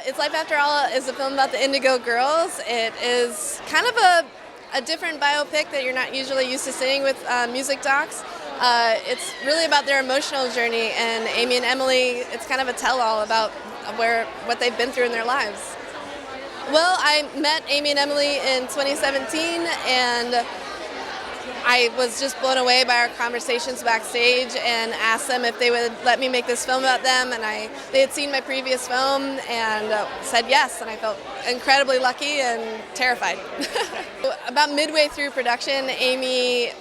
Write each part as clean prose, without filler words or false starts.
It's Life After All is a film about the Indigo Girls. It is kind of a different biopic that you're not usually used to seeing with music docs. It's really about their emotional journey, and Amy and Emily, it's kind of a tell-all about what they've been through in their lives. Well, I met Amy and Emily in 2017, and I was just blown away by our conversations backstage and asked them if they would let me make this film about them, and they had seen my previous film and said yes, and I felt incredibly lucky and terrified. About midway through production, Amy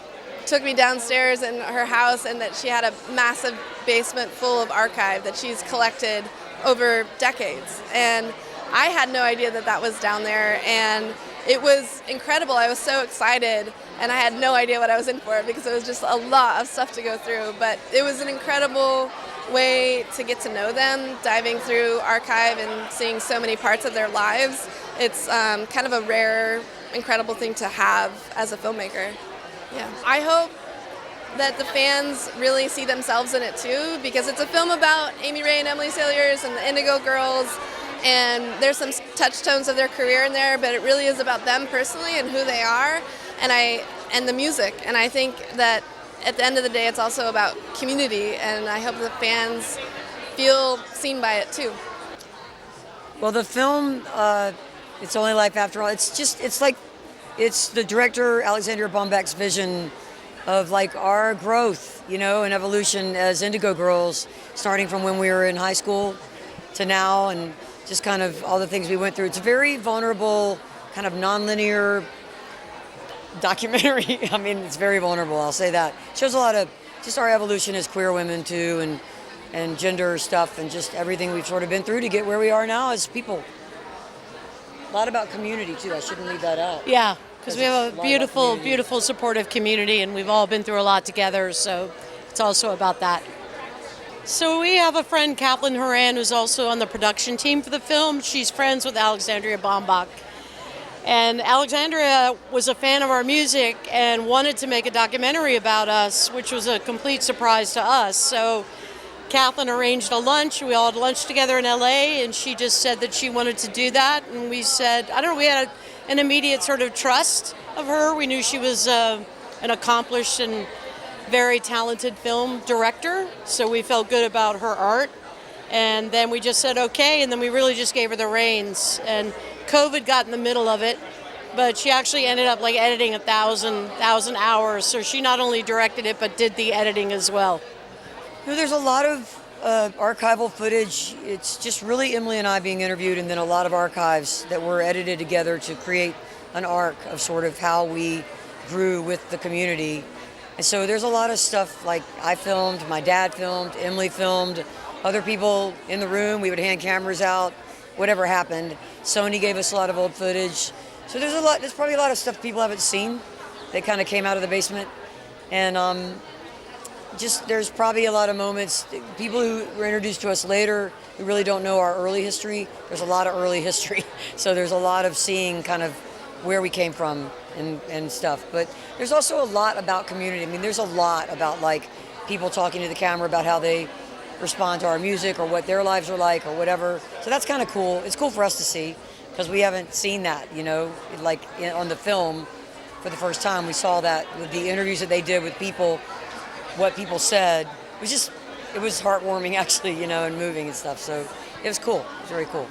took me downstairs in her house, and that she had a massive basement full of archive that she's collected over decades, and I had no idea that that was down there, and it was incredible. I was so excited, and I had no idea what I was in for because it was just a lot of stuff to go through, but it was an incredible way to get to know them, diving through archive and seeing so many parts of their lives. It's kind of a rare, incredible thing to have as a filmmaker. Yeah. I hope that the fans really see themselves in it too, because it's a film about Amy Ray and Emily Saliers and the Indigo Girls, and there's some touchstones of their career in there, but it really is about them personally and who they are, and the music. And I think that at the end of the day, it's also about community, and I hope the fans feel seen by it too. Well, the film, It's Only Life After All, it's the director Alexandria Bombeck's vision of like our growth, and evolution as Indigo Girls, starting from when we were in high school to now, and just kind of all the things we went through. It's a very vulnerable, kind of non-linear documentary. I mean, it's very vulnerable, I'll say that. It shows a lot of just our evolution as queer women too, and gender stuff, and just everything we've sort of been through to get where we are now as people. A lot about community too, I shouldn't leave that out. Yeah, because we have a beautiful, beautiful supportive community, and we've all been through a lot together, so it's also about that. So we have a friend, Kathleen Horan, who's also on the production team for the film. She's friends with Alexandria Bombeck. And Alexandria was a fan of our music and wanted to make a documentary about us, which was a complete surprise to us. So Kathleen arranged a lunch. We all had lunch together in LA, and she just said that she wanted to do that. And we said, we had an immediate sort of trust of her. We knew she was an accomplished and very talented film director, so we felt good about her art. And then we just said okay, and then we really just gave her the reins. And COVID got in the middle of it, but she actually ended up like editing 1,000 hours. So she not only directed it, but did the editing as well. There's a lot of archival footage. It's just really Emily and I being interviewed, and then a lot of archives that were edited together to create an arc of sort of how we grew with the community. And so there's a lot of stuff like I filmed, my dad filmed, Emily filmed, other people in the room. We would hand cameras out, whatever happened. Sony gave us a lot of old footage. So there's probably a lot of stuff people haven't seen that kind of came out of the basement. And there's probably a lot of moments, people who were introduced to us later who really don't know our early history. There's a lot of early history. So there's a lot of seeing kind of where we came from and stuff. But there's also a lot about community. I mean, there's a lot about like people talking to the camera about how they respond to our music or what their lives are like or whatever. So that's kind of cool. It's cool for us to see because we haven't seen that, like on the film for the first time. We saw that with the interviews that they did with people, what people said. It was heartwarming actually, and moving and stuff. So it was cool. It was very cool.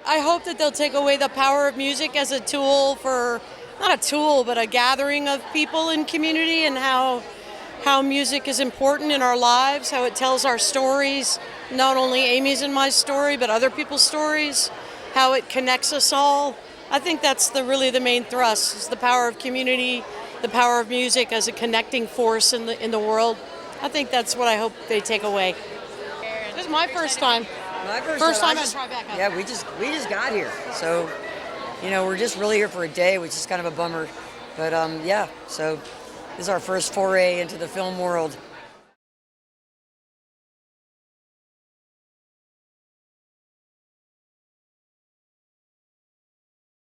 I hope that they'll take away the power of music as a tool for, not a tool, but a gathering of people in community, and how music is important in our lives, how it tells our stories, not only Amy's and my story, but other people's stories, how it connects us all. I think that's really the main thrust, is the power of community, the power of music as a connecting force in the world. I think that's what I hope they take away. This is my first time. My first time at Tribeca. Yeah, we just got here, so we're just really here for a day, which is kind of a bummer. But so this is our first foray into the film world.